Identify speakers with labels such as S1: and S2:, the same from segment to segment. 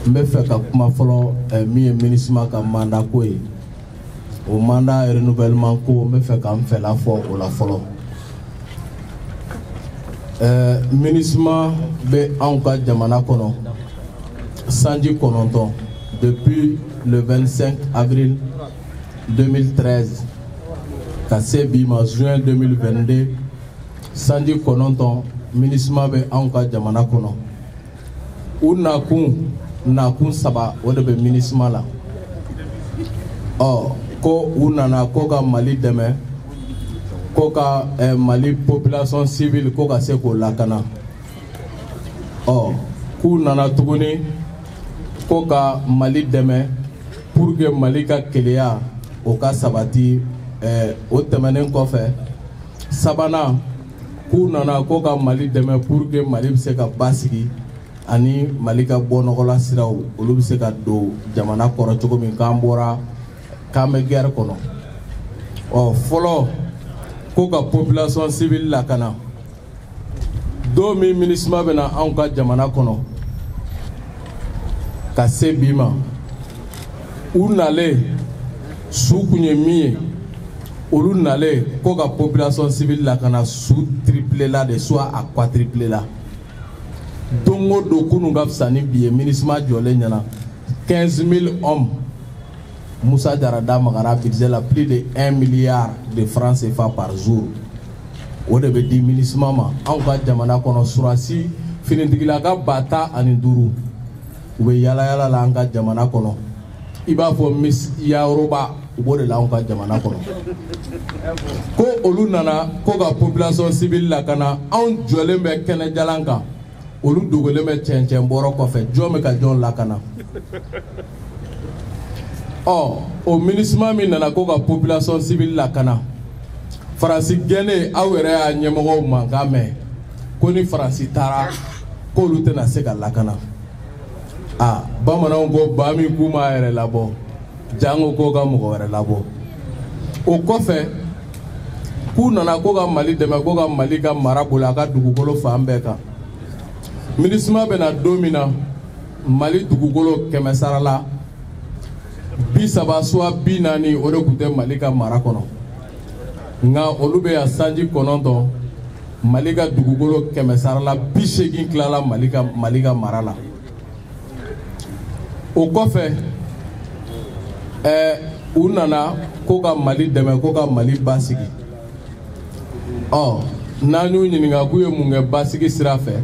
S1: me fait ka kuma folo mi ministre ka mandat ko yi au mandat renouvellement ko me fait ka me la fo o la folo ministre be an ka jamana kono sanji kononton depuis le 25 avril 2013 Kasse bima juin 2022 sanji kononton ministre be an ka jamana kono u nakun saba o de be ministre la ko u nana ko ka Mali dɛmɛ ko ka Mali population civile ko ka se ko lakana k'u nana tuguni ko ka Mali dɛmɛ pour que Mali ka keleya o ka sabati o tɛmɛnen kɔfɛ sabanan k'u nana ko ka Mali dɛmɛ pour que Mali bɛ se ka basigi ani Mali ka bɔ nɔgɔla siraw olu bɛ se ka don jamana kɔrɔ cogo min k'an bɔra k'an bɛ guerre kɔnɔ fɔlɔ ko ka population civile lakana don min ministre bɛ na anw ka jamana kɔnɔ ka se bi ma u nalen su kun ye min ye olu nalen ko ka population civile lakana su triplé la de soit à quadruplé la dongo do kunu ka fisa ni bi ye ministre jɔlen ɲɛna 15 000 hommes Moussa Diarra magara budget la plus de 1 milliard de francs CFA par jour o de bɛ di ministre ma anw ka jamana kɔnɔ surasi finitigila ka bata ani duuru u bɛ yala yala la an ka jamana kɔnɔ i b'a fɔ Miss Yaroba u b'o de la anw ka jamana kɔnɔ ko olu nana ko ka population civile lakana anw jɔlen bɛ kɛnɛjalan kan olu dogolen bɛ cɛncɛn bɔrɔ kɔfɛ jɔn bɛ ka jɔn lakana o ministre min nana ko ka population civile lakana Faransi gɛnɛ aw yɛrɛ y'a ɲɛmɔgɔw mankan mɛn ko ni Faransi taara k'olu tɛna se ka lakana bamananw ko ba min k'u m'a yɛrɛ labɔ jango k'o ka mɔgɔ wɛrɛ labɔ o kɔfɛ k'u nana ko ka Mali dɛmɛ ko ka Mali ka mara bolo a ka dugukolo fan bɛɛ kan ministre bɛ na don min na Mali dugukolo 100 sara la 30 soit 40 o de tun tɛ Mali ka mara kɔnɔ nka olu bɛ yan sanji kɔnɔntɔn Mali ka dugukolo 100 sara la 80 tilala Mali ka mara la o kɔfɛ u nana ko ka Mali dɛmɛ ko ka Mali basigi n'an y'u ɲininka k'u ye mun kɛ basigi sira fɛ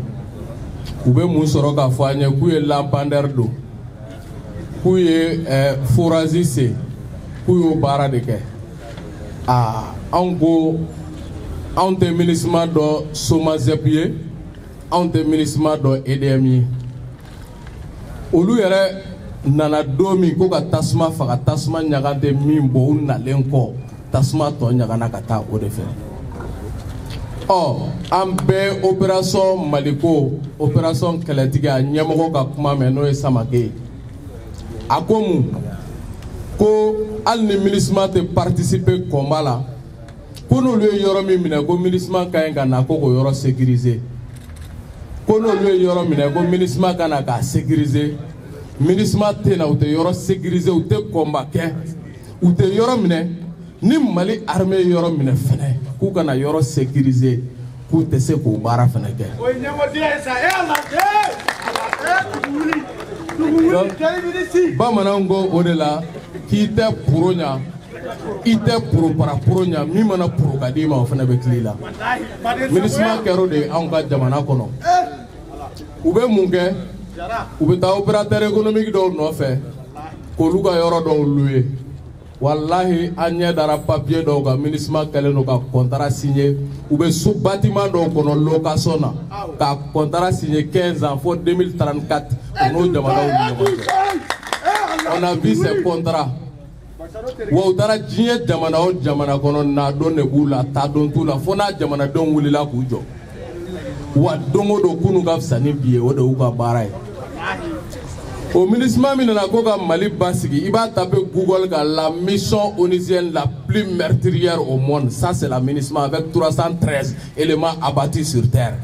S1: u bɛ mun sɔrɔ k'a fɔ an ye k'u ye lampadaire don k'u ye forage sen k'u y'o baara de kɛ anw ko anw tɛ ministre dɔ SOMAZEP ye anw tɛ ministre dɔ EDM ye olu yɛrɛ nana don min ko ka tasuma faga tasuma ɲaga tɛ min bɔ u nalen kɔ tasuma tɔ ɲagana ka taa o de fɛ an bɛɛ opération Maliko opération kɛlɛtigi a ɲɛmɔgɔ ka kuma mɛn n'o ye Samake ye a ko mun ko hali ni ministre tɛ participer combat la ko n'olu ye yɔrɔ min minɛ ko ministre ka ɲi ka na ko k'o yɔrɔ sécuriser ko n'olu ye yɔrɔ minɛ ko ministre ka na k'a sécuriser ministre tɛ na u tɛ yɔrɔ sécuriser u tɛ combat kɛ u tɛ yɔrɔ minɛ ni Mali armée ye yɔrɔ minɛ fɛnɛ k'u kana yɔrɔ sécuriser k'u tɛ se k'o baara fɛnɛ kɛ bamananw ko o de la k'i tɛ poro ɲa i tɛ poro para poro ɲa min mana poro ka di ma o fɛnɛ bɛ tile la ministre kɛra o de anw ka jamana kɔnɔ u bɛ mun kɛ u bɛ taa opérateur économique dɔw nɔfɛ k'olu ka yɔrɔ dɔw louer wallahi an ɲɛ dara papier dɔw kan ministre kɛlen don ka contrat signer u bɛ so bâtiment dɔw kɔnɔ location na ka contrat signer 15 ans fo 2034 o n'o jamanaw ni ɲɔgɔn cɛ on a vu ces contrats wa u taara diɲɛ jamana o jamana kɔnɔ na dɔn de b'u la taa dɔn t'u la fo n'a jamanadenw wulila k'u jɔ wa don o don kunu ka fisa ni bi ye o de y'u ka baara ye au ministre min nana ko ka Mali basigi i b'a taper Google ka la mission onusienne la plus meurtrière au monde ça c'est la ministre avec 313 éléments abattus sur terre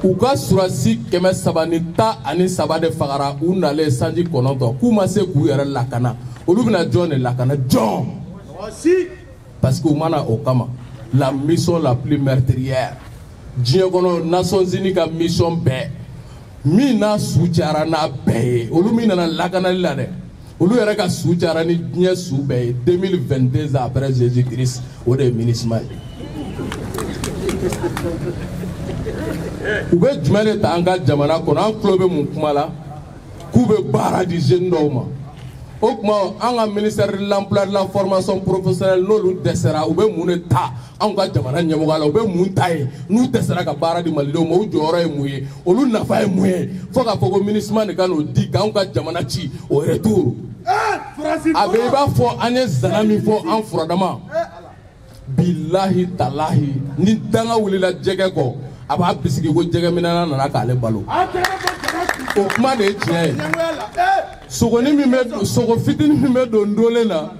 S1: u ka surasi 313 de fagara u nalen sanji 9 k'u ma se k'u yɛrɛ lakana olu bɛna jɔn de lakana jɔn parce que u mana o kama la mission la plus meurtrière diɲɛ kɔnɔ Nations Unies ka mission bɛɛ min n'a su cayara n'a bɛɛ ye olu min nana lakanali la dɛ olu yɛrɛ ka su cayara ni diɲɛ su bɛɛ ye 2022 ans après Jésus-Christ o de ye MINUSMA ye u bɛ jumɛn de ta an ka jamana kɔnɔ an tulo bɛ mun kuma la k'u bɛ baara di jeunes dɔw ma o tuma an ka ministère de l'emploi de la formation professionnelle n'olu dɛsɛra u bɛ mun de ta anw ka jamana ɲɛmɔgɔ la u bɛ mun ta ye n'u dɛsɛra ka baara di malidenw ma u jɔyɔrɔ ye mun ye olu nafa ye mun ye fo k'a fɔ ko MINUSMA de ka n'o di k'anw ka jamana ci o retour a bɛ i b'a fɔ an ye zana min fɔ an furadama bilahi talahi ni danga wulila jɛgɛ kɔ a b'a bisigi ko jɛgɛ minɛna nana k'ale balo o kuma de ye tiɲɛ ye sogo fitinin min bɛ don dolen na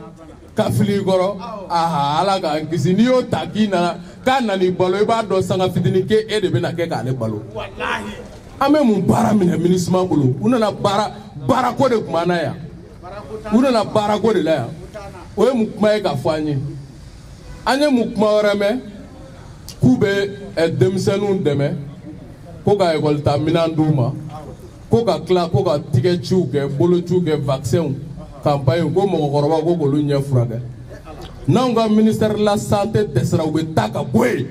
S1: ka fili i kɔrɔ ala k'an kisi n'i y'o ta k'i nana k'a nan'i balo i b'a dɔn sanga fitinin k'e de bɛna kɛ k'ale balo an bɛ mun baara minɛ MINUSMA bolo u nana baarako de tun b'an na yan u nana baarako de la yan o ye mun kuma ye ka fɔ an ye an ye mun kuma wɛrɛ mɛn k'u bɛ denmisɛnninw dɛmɛ ko ka ekɔlita minɛn d'u ma ko ka tila ko ka tigɛciw kɛ bolociw kɛ vaccins campagne ko mɔgɔkɔrɔbaw ko k'olu ɲɛ furakɛ n'anw ka ministère de la santé dɛsɛra u bɛ taa ka bɔ yen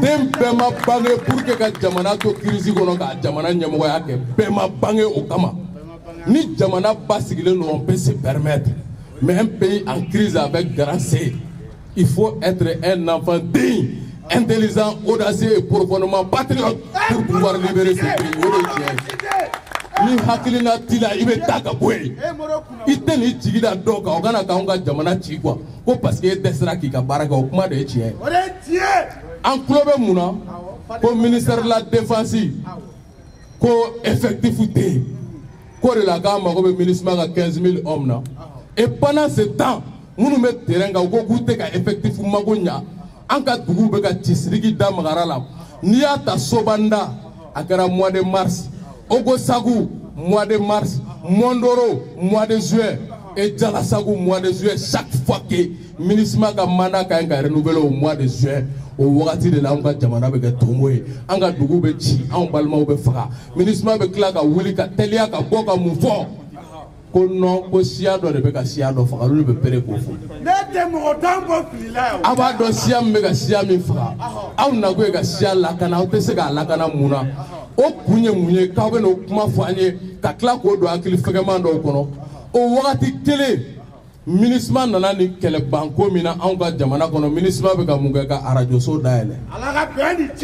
S1: den bɛɛ ma bange pour que ka jamana to crise kɔnɔ ka jamana ɲɛmɔgɔya kɛ bɛɛ ma bange o kama ni jamana basigilen don on peut se permettre mais un pays en crise avec grand C il faut être un enfant digne intelligent audacieux et profondément patriote pour pouvoir libérer ce pays o de tiɲɛ ni hakilina t'i la i bɛ taa ka bɔ yen i tɛ n'i jigi da dɔw kan o kana k'anw ka jamana ci quoi ko parce que e dɛsɛra k'i ka baara kɛ o kuma de ye tiɲɛ ye an tulo bɛ mun na ko ministère de la défense ko effectif tɛ yen ko de la k'an mago bɛ MINUSMA ka 15 000 hommes na et pendant ce temps minnu bɛ terrain kan u ko k'u tɛ ka effectif mago ɲa an ka duguw bɛ ka cisiriki da magara la n'i y'a ta Sobanda a kɛra mois de mars Ogosagu mois de mars Mondoro mois de juin et Jalasagu mois de juillet chaque fois que MINUSMA ka mandat ka ɲi ka renouveler au mois de juin o wagati de la an ka jamana bɛ kɛ tonbo ye an ka duguw bɛ ci anw balimaw bɛ faga MINUSMA bɛ tila ka wuli ka teliya ka bɔ ka mun fɔ ko non ko siya dɔ de bɛ ka siya dɔ faga olu de bɛ pere k'o fɔ a b'a dɔn siya min bɛ ka siya min faga aw nakun ye ka siya lakana aw tɛ se k'a lakana mun na o kun ye mun ye k'aw bɛ n'o kuma fɔ an ye ka tila k'o don hakili fɛgɛman dɔw kɔnɔ o wagati kelen MINUSMA nana ni kɛlɛbanko min na anw ka jamana kɔnɔ MINUSMA bɛ ka mun kɛ ka arajoso dayɛlɛ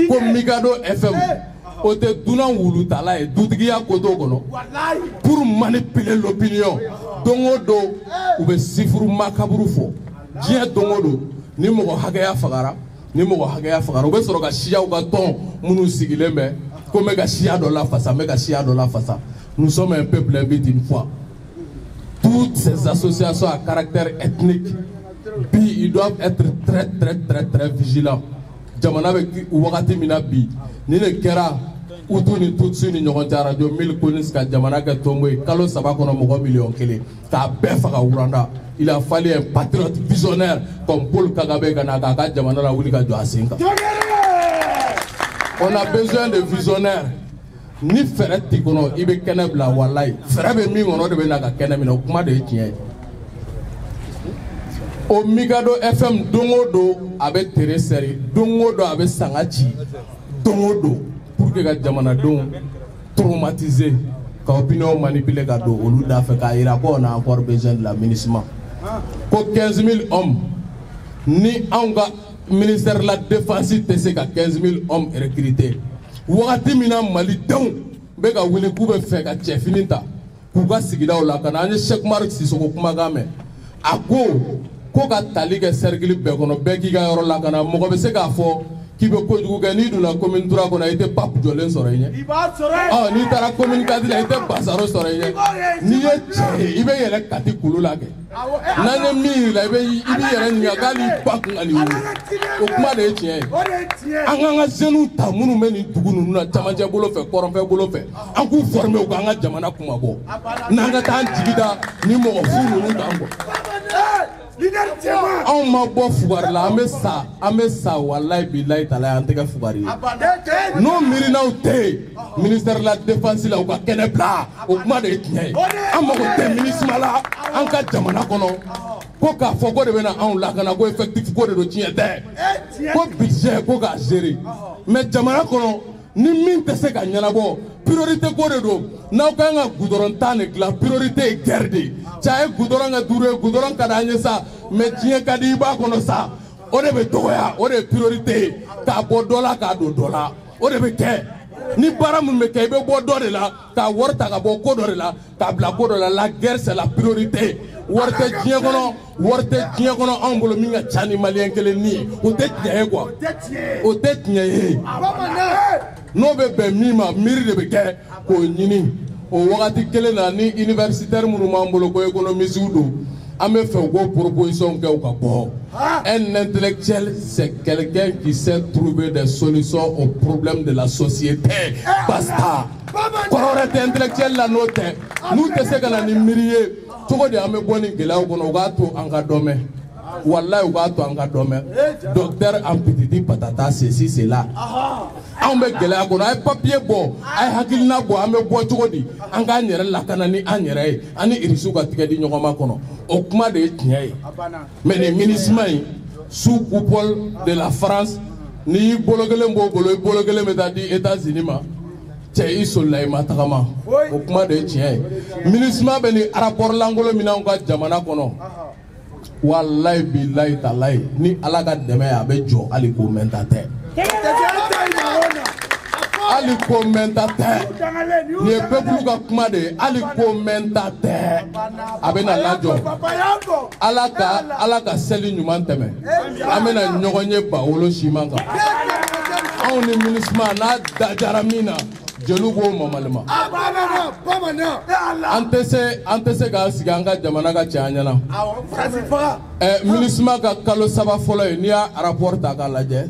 S1: ko Mikado FM o tɛ dunan wulutala ye dutigiya ko t'o kɔnɔ pour manipuler l'opinion don o don u bɛ sifuru makaburu fɔ diɲɛ don o don ni mɔgɔ hakɛya fagara u bɛ sɔrɔ ka siyaw ka tɔn minnu sigilen bɛ ko n bɛ ka siya dɔ lafasa nous sommes un peuple invité une fois toutes ces associations à caractère ethnique ils doivent être très vigilants jamana bɛ wagati min na bi ni ne kɛra Utu ni Tutsi ni ɲɔgɔn cɛ radio 1000 Collins ka jamana kɛ tonbo ye kalo 3 kɔnɔ mɔgɔ 1,000,000 k'a bɛɛ faga wuranda il a fallu un patriote visionnaire comme Paul Kagame ka na k'a ka jamana la wuli ka jɔ a sen kan on a besoin de visionnaires ni fɛrɛ t'i kɔnɔ i bɛ kɛnɛ bila walayi fɛrɛ bɛ min kɔnɔ o de bɛ na ka kɛnɛ minɛ o kuma de ye tiɲɛ ye o Mikado FM don o don a bɛ tere sɛri don o don a bɛ sanga ci don o don pour que ka jamanadenw traumatiser ka opinion manipuler ka don olu da fɛ k'a yira ko on a encore besoin de la MINUSMA ko 15 000 hommes ni anw ka ministère de la défense tɛ se ka 15 000 hommes recruter wagati min na malidenw bɛ ka wuli k'u bɛ fɛ ka cɛfini ta k'u ka sigidaw la ka na an ye Cheikh Umaru Sisoko kumakan mɛn a ko ka tali kɛ cercle bɛɛ kɔnɔ bɛɛ k'i ka yɔrɔ la ka na mɔgɔ bɛ se k'a fɔ qui veut que ni de la commune 3 qu'on a été pas jolin soreille. Ah, ni tara commune 4 il a été basaro soreille. Ni il va y aller kati kulula ke. Nane mi la il y a ni agali pak ngani. O kuma de tien. Anga zenu ta munu meni dugunu na chamanje bolo fe koron fe bolo fe. Anku former o anga jamana kuma bo. Nanga tan jigida ni mo funu nu tambo. On m'a beau fougar là, ame sa wallahi billahi tala anteka fougari. Non mirina outé, ministère de la défense là ou ka kene bla, ou kuma de tien. Amo ko te ministre mala, anka jamana kono. Ko ka fogo de bena on la kana ko effectif ko de do tien te. Ko budget ko ka gérer. Mais jamana kono ni min te se ka nyanabo. Priorité ko de do. Na ko nga goudron tane la priorité est gardée. Chaye goudron nga dure goudron kada nyesa mais tien kadi ba kono sa. O de be toya, o de priorité ka bo dola ka do dola. O de be ke. Ni bara mun me ke be bo do de la ka worta ka bo ko do de la ka bla ko do la guerre c'est la priorité. Worte tien kono ambolo minga chani malien kele ni. O te tien quoi. O te tien. No be be mima miri de be ke ko nyini. O wakati kele na ni universitaire munu mambolo ko économiste do ame fait go proposition ke o ka bo. Un intellectuel c'est quelqu'un qui sait trouver des solutions aux problèmes de la société. Basta. Kororete intellectuel la note. Nous te se kana ni miriye togo de ame boni gela ko no ga to anga dome. Wallahi o ga to anga dome. Docteur en petit patata ceci c'est là. On me gela ko na papier bo ay hakilina bo ame bo togodi anga nyere la kana ni anyere ani irisu ka tigadi nyogoma kono o kuma de tinyai mais les ministres sous coupole de la France ni bologele mbo bologele metadi États-Unis ma tei solai matakama o kuma de tinyai ministre be ni rapport langolo mina on ka jamana kono wallahi billahi talai ni alaga deme abe jo ali ko mentate Ali commentateur, ni peuple ka kuma de ali commentateur, abena lajo, alaka seli nyuman teme, amena nyogonye ba wolo shimanga. On est ministre na dajaramina, jelugo mamalema. Antese ga siganga jamana ka chanyana. Ministre ka kalo saba folo ni a rapport ta ka laje.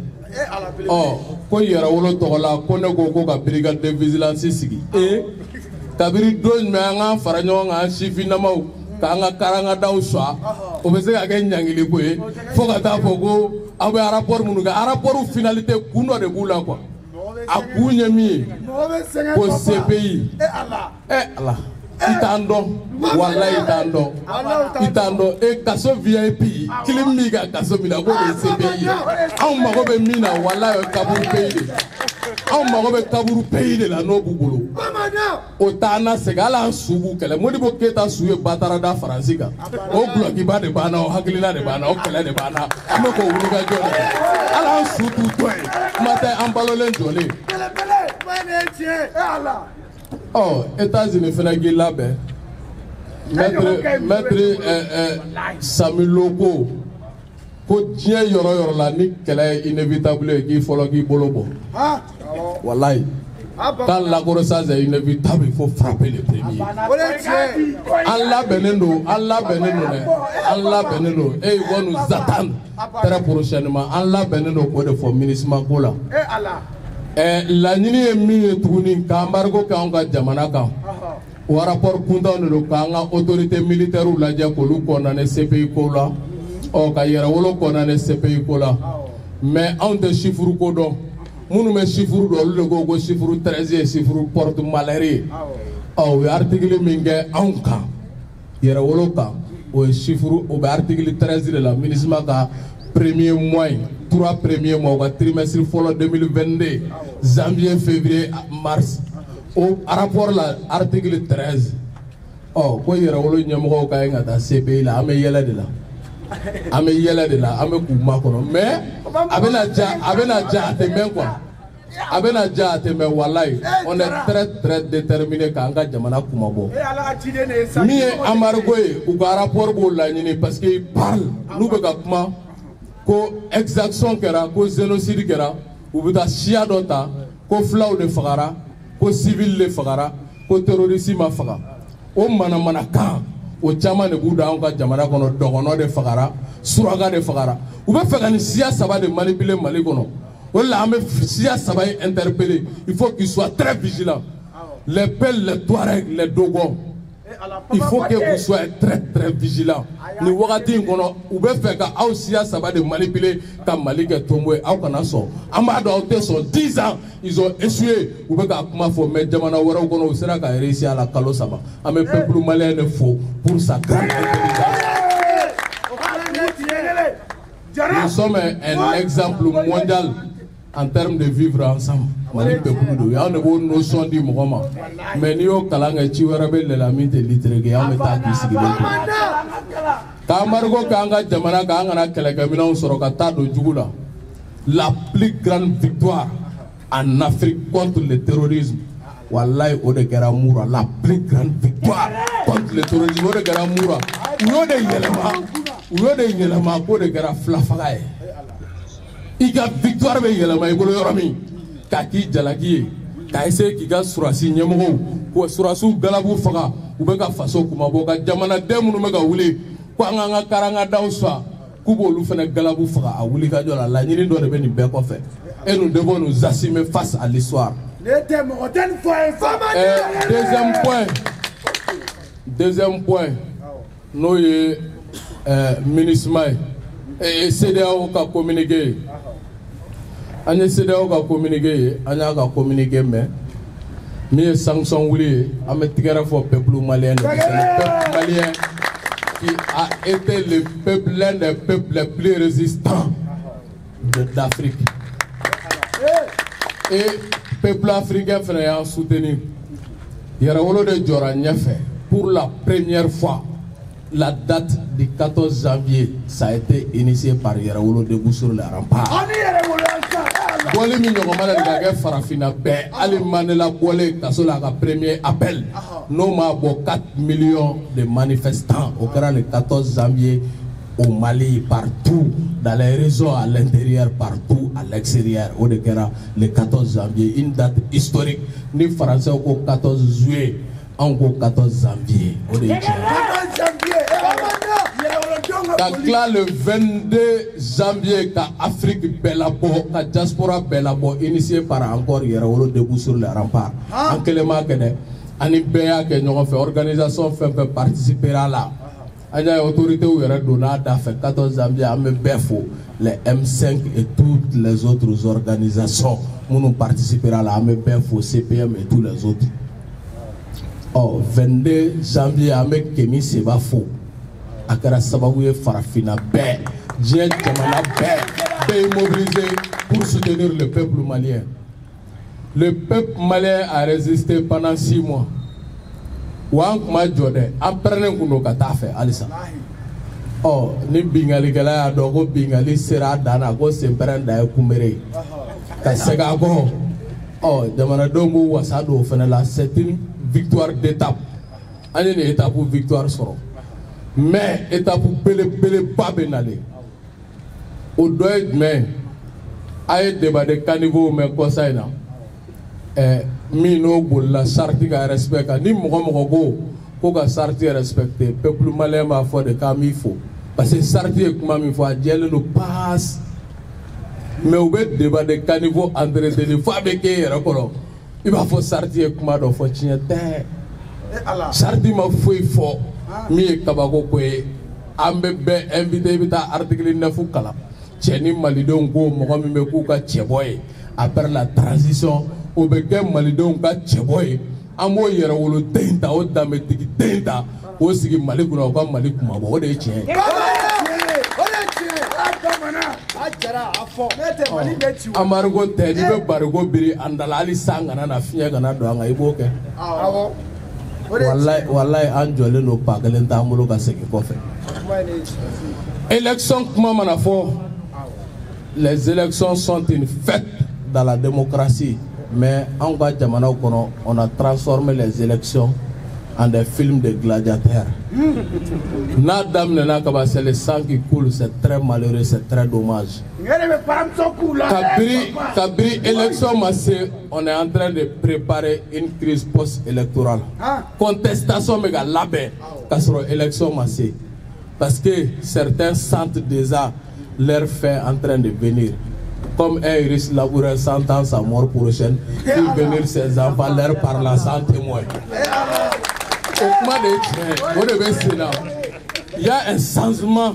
S1: Oh, ko yera wolo togola ko ne ko ka brigade de vigilance sigi kabiri don me anga faranyo nga chifina mau ka nga karanga daw swa o be se ka ke nyangili ko e fo ka ta fogo abe rapport munu ga rapport finalité kuno de bula quoi akunye mi ko CPI Allah itando wallahi itando e kaso VIP kilimi ga kaso mina ko de CPI on ma ko be mina wallahi kaburu pays on ma ko be kaburu pays de la no bubulu o tana segala subu kele modibo keta suye batara da francika o bloki ba de bana o hakilina de bana o kele de bana ame ko wuluga jole ala sutu toy mate ambalolen jole oh, États-Unis fait la guerre là-bas. Maître Samuel Logo, ko tient yoro la ni qu'elle est inévitable qu'il faut le bolobo. Wallahi. Quand la grossesse est inévitable, il faut frapper les premiers. Allah beneno, et ils vont nous attendre très prochainement. Allah beneno pour de fois ministre Makola. La nini est mis tourner Kambargo Kanga Jamanaka. Ou rapport Punta de Kanga, autorité militaire ou la Diakolu condamné CPI Kola, ou Kayera Wolo condamné CPI Kola. Mais on te chiffre Kodo, nous me chiffre le gogo chiffre 13 chiffre porte malheureux. Oh, article Mingue Anka, Yera Woloka, ou chiffre au article 13 de la ministre Maka. Premier mois, 3 premiers mois, trimestre follow 2022, janvier, février, mars. Au rapport là, article 13. Oh, quoi il y a un numéro qui est dans CPI là, ame yela de la, ame kuma kono. Mais, abena ja te men quoi. Abena ja te men wallahi. On est très déterminé quand on jamana kuma bo. Mi amargoye ou rapport bo la nini parce qu'il parle. Nous be kuma. Ko exaction kera ko génocide kera u bɛ taa siya dɔ ta ko filaw de fagara ko civil de fagara ko terroriste ma faga o manamana kan o caman de b'u da anw ka jamana kɔnɔ dɔgɔnɔ de fagara suraka de fagara u bɛ fɛ ka nin siya saba de manipuler Mali kɔnɔ o la an bɛ siya saba in interpeller il faut qu'ils soient très vigilants les Peuls, les Touaregs, les Dogons. Il faut que vous soyez très très vigilants. Ni wagati in kɔnɔ u bɛ fɛ ka aw siya saba de manipuler ka Mali kɛ tombo ye aw kana sɔn an b'a dɔn aw tɛ sɔn 10 ans ils ont échoué u bɛ ka kuma fɔ mais jamana wɛrɛw kɔnɔ u sera ka réussir a la kalo 3 an bɛ peuple malien de fo pour sa grande intelligence. Nous sommes un exemple mondial en termes de vivre ensemble. Mali peuple do ya ne bo notion di mɔgɔ ma mais ni y'o kalan kɛ ci wɛrɛ bɛ la min tɛ litre kɛ an bɛ taa k'i sigilen to k'an marigo k'an ka jamana k'an kana kɛlɛkɛminɛnw sɔrɔ ka taa don jugu la. La plus grande victoire en Afrique contre le terrorisme wallahi o de kɛra Mura. La plus grande victoire contre le terrorisme o de kɛra Mura. u y'o de yɛlɛma k'o de kɛra filafaga ye. I ka victoire bɛ yɛlɛma i bolo yɔrɔ min k'a k'i jalaki ye k'a essayer k'i ka surasi ɲɛmɔgɔw ko surasiw galabu faga u bɛ ka faso kumabɔ ka jamanaden minnu bɛ ka wuli ko an k'an ka karangadaw sa k'u b'olu fana galabu faga a wuli ka jɔ la laɲini dɔ de bɛ nin bɛɛ kɔfɛ et nous devons nous assumer face à l'histoire. Deuxième point n'o ye MINUSMA ye CEDEAO ka communiqué an ye CEDEAO ka communiqué ye an y'a ka communiqué mɛn min ye sanction wuli ye an bɛ tigɛrɛ fɔ peuple malien de c'est le peuple malien qui a été le peuple l'un des peuples les plus résistants d'Afrique et peuple africain fana y'an soutenir Yɛrɛwolo de jɔra ɲɛfɛ pour la première fois. La date du 14 janvier, ça a été initié par Yɛrɛwolo debout sur les remparts. Boli min ɲɔgɔnma de ka kɛ farafinna bɛɛ hali Mandela bɔlen kaso la ka premier appel n'o ma bɔ 4 millions de manifestants au kɛra le 14 janvier au Mali, partout dans les régions à l'intérieur, partout à l'extérieur. O de kɛra le 14 janvier, une date historique. Ni français ko 14 juillet, on ko 14 janvier. O de Kakla le 22 janvier ka Afrique Belabo, ka diaspora Belabo, initié par encore Yɛrɛwolo debout sur les remparts. En kelema kene, ani bɛɛ ke ɲɔgɔn fɛ, organisation fɛn fɛn participera là. An y'a ye autorité u yɛrɛ donna da fɛ 14 janvier an bɛ bɛɛ fo les M5 et toutes les autres organisations minnu participera là an bɛ bɛɛ fo CPM et tous les autres. 22 janvier an bɛ Kemi Seba fo. A kɛra sababu ye farafinna bɛɛ diɲɛ jamana bɛɛ est mobilisé pour soutenir le peuple malien. Le peuple malien a résisté pendant 6 mois. Wa an kuma jɔ dɛ an pɛrɛnnen kun don ka taa fɛ halisa. Ni bingalikɛla y'a dɔn ko bingali sera a dan na ko senpɛrɛn dan ye kunbere ye ka segin a kɔ jamanadenw b'u wasa don o fana la c'est une victoire d'étape an ye nin étape victoire sɔrɔ. Mais étape belebeleba bɛ nalen o dɔ ye jumɛn a ye débat de caniveau mɛn kɔsa in na min n'o bolila charte ka respect kan ni mɔgɔ ko ka charte respecté peuple malien b'a fɔ de k'an b'i fo parce que charte ye kuma min fɔ a jɛlen don passe mais u bɛ débat de caniveau entretenu fo a bɛ k'e yɛrɛ kɔrɔ i b'a fɔ charte ye kuma dɔ fɔ tiɲɛ tɛ charte ma foyi fɔ. Mi ye kabako ko ye an bɛ bɛɛ invité i bɛ taa article 9 kalan cɛ ni malidenw ko mɔgɔ min bɛ k'u ka cɛbɔ ye après la transition o bɛ kɛ malidenw ka cɛbɔ ye an b'o Yɛrɛwolo den ta o danbetigi den ta k'o sigi Mali kunna o ka Mali kumabɔ o de ye tiɲɛ ye. Amarigo tɛ n'i bɛ barigo biri an da la hali san kana na fiɲɛ kana don an kan i b'o kɛ. Wallahi an jɔlen don pa kelen t'an bolo ka segin kɔfɛ. Élection kuma mana fɔ les élections sont une fête dans la démocratie mais en ka jamanaw kɔnɔ on a transformé les élections en des films de gladiateurs. C'est le sang qui coule, c'est très malheureux, c'est très dommage. Kabiri élection massée, on est en train de préparer une crise post-électorale. Contestation méga labé, élection massée. Parce que certains sentent déjà leur fin en train de venir. Comme un risque laboureur sentant sa mort prochaine, pour venir ses enfants leur parlant sans témoin. Il y a un changement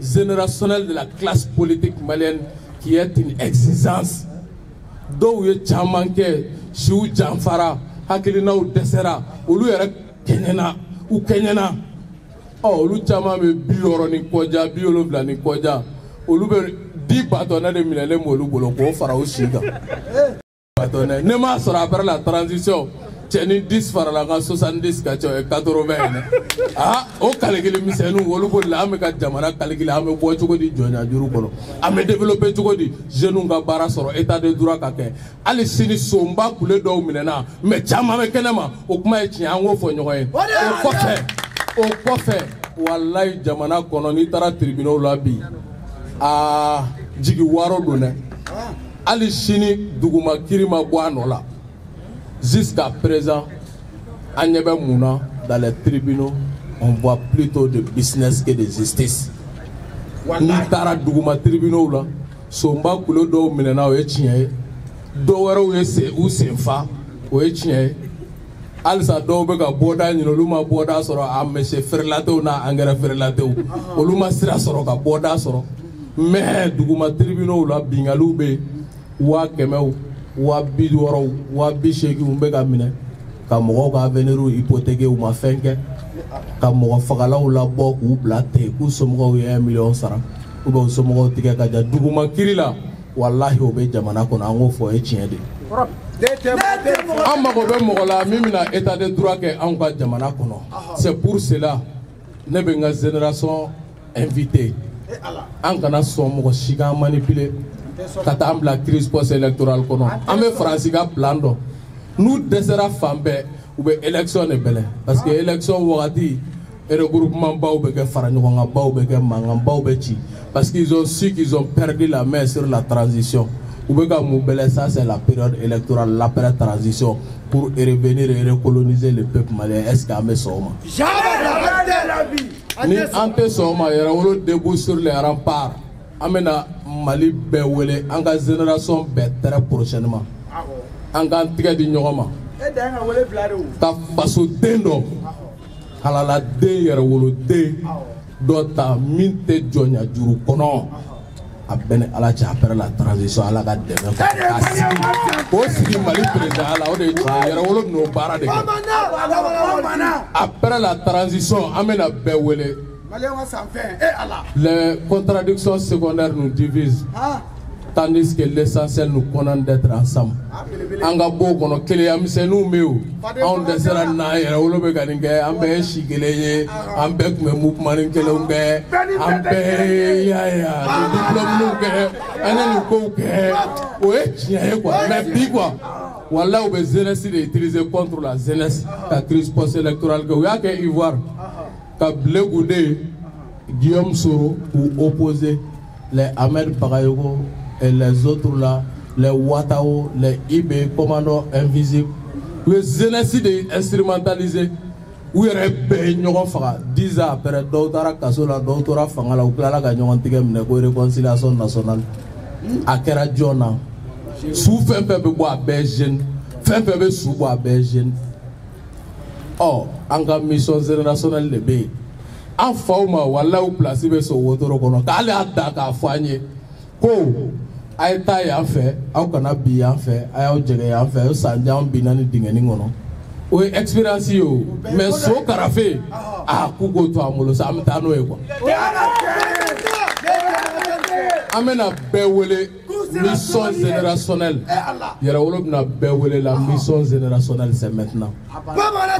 S1: générationnel de la classe politique malienne qui est une exigence. Donc, il y a un manqué, Chou Janfara, Hakilina ou Dessera, ou lui Kenyana ou Kenyana. Oh, lui chama me bioro ni koja, biolo bla ni koja. Ou lui 10 bâtonnets de millénaires ou bolo ko fara au Chiga. Bâtonnets. Ne m'a sera après la transition. Tiens 10 fara la 70 80. Ah, au calcul misenu ou le bol la me ka jamana calcul ame bo choko di jonya juru kono. Ame développer choko di jeune nga bara soro état de droit ka ke. Ali sini somba kule do minena. Me chama me kenema o kuma e tia ngo fo nyoy. O kɔfɛ wallahi jamana kɔnɔ ni taara tribunal la bi jigi waro don dɛ hali sini duguma kiri ma bɔ a nɔ la jusqu'à présent an ɲɛ bɛ mun na dans les tribunaux on voit plutôt de business que de justice n'i taara duguma tribunal la sonba kulo dɔw minɛna o ye tiɲɛ ye dɔw wɛrɛw ye u sen fa o ye tiɲɛ ye. Alisa dɔw bɛ ka bɔda ɲini olu ma bɔda sɔrɔ a mɛsɛ feerelatew n'a angɛrɛ feerelatew olu ma sira sɔrɔ ka bɔda sɔrɔ mais duguma tribunaux la bingaliw bɛ 100,000 150,000 180,000 bɛ ka minɛ ka mɔgɔw ka avenir hypothéquer u ma fɛn kɛ ka mɔgɔ fagalaw labɔ k'u bila ten k'u somɔgɔw ye 1 million sara ou bien u somɔgɔw tigɛ ka ja duguma kiri la wallahi o bɛ jamana kɔnɔ an k'o fɔ o ye tiɲɛ de. An mago bɛ mɔgɔ la min bɛna état de droit kɛ anw ka jamana kɔnɔ. C'est pour cela ne bɛ n ka génération invité an kana sɔn mɔgɔ si k'an manipuler ka taa an bila crise post-électorale kɔnɔ. An bɛ Faransi ka plan dɔn n'u dɛsɛra fan bɛɛ u bɛ élection de bɛlɛn parce que élection wagati regroupement baw bɛ kɛ fara ɲɔgɔn kan baw bɛ kɛ mankan baw bɛ ci parce qu'ils ont su qu'ils ont perdu la main sur la transition. Ça c'est la période électorale, l'après-transition, pour revenir et recoloniser le peuple malien. Est-ce qu'il y a un Soma? Ni ante Soma, il y a un debout sur les remparts. Amena Mali Bewele, en la génération très prochainement. En la tigre du Nyoma. Ta façon d'endo. Halala de Yerwolo de. Dota minte Jonia Juru Kono. Après la transition à la après la transition, les contradictions secondaires nous divisent. Tandis que l'essentiel nous condamne d'être ensemble. Angabo kono kele amsenu meu. On desera na yera wolo be ganinge ambe shigele ambe kume mouvement kele unge ambe ya diplôme nuke anani ko ke oe tiens quoi mais bi quoi wala ou be jeunesse de utiliser contre la jeunesse la crise post-électorale que ya ke Ivoire ka Blegoudé Guillaume Soro pour opposer les Ahmed Bagayoko et les autres là, les Watao, les IB, commandants invisibles, les jeunesses instrumentalisés, où il y a des 10 ans après, d'autres Kasola, d'autres Fangala, ou Clara Gagnon, réconciliation nationale, à Keradjona, sous fin bois Belgienne, fin sous bois Belgienne. Oh, en mission générationnelle de B. En forme, voilà où placer ce Wotoro, qu'elle a d'attaque à Foigné. Ay ta yan fɛ aw kana bi yan fɛ a y'aw jɛgɛ yan fɛ sanjan bi naani dingɛni kɔnɔ o ye expérience ye o mais so karafe k'u k'o to an bolo sa an bɛ taa n'o ye quoi an bɛna bɛɛ wele mission générationnelle yɛrɛ wolo bɛna bɛɛ wele la mission générationnelle c'est maintenant an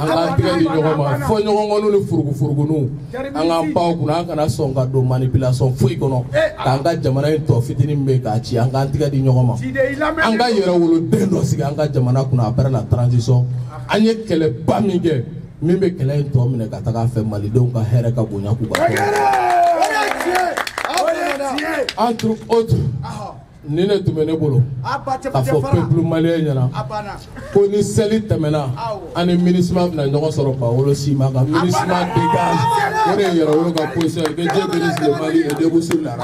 S1: k'an tigɛ di ɲɔgɔn ma fɔ ɲɔgɔnkɔniw ni furugufuruguninw an k'an pan o kunna an kana sɔn ka don manipulation foyi kɔnɔ k'an ka jamana in tɔ fitinin bɛ k'a ci an k'an tigɛ di ɲɔgɔn ma an ka yɛrɛ woloden dɔ sigi an ka jamana kunna après la transition an ye kɛlɛba min kɛ min bɛ kɛlɛ in tɔ minɛ ka taga fɛ malidenw ka hɛrɛ ka bonya k'u ka entre autres ni ne tun bɛ ne bolo k'a fɔ peuple malien ɲɛna ko ni seli tɛmɛna an ni MINUSMA bɛna ɲɔgɔn sɔrɔ Paolo Sima ka MINUSMA dégage o de ye Yɛrɛwolo ka position ye que Dieu bénisse le Mali et debout sur la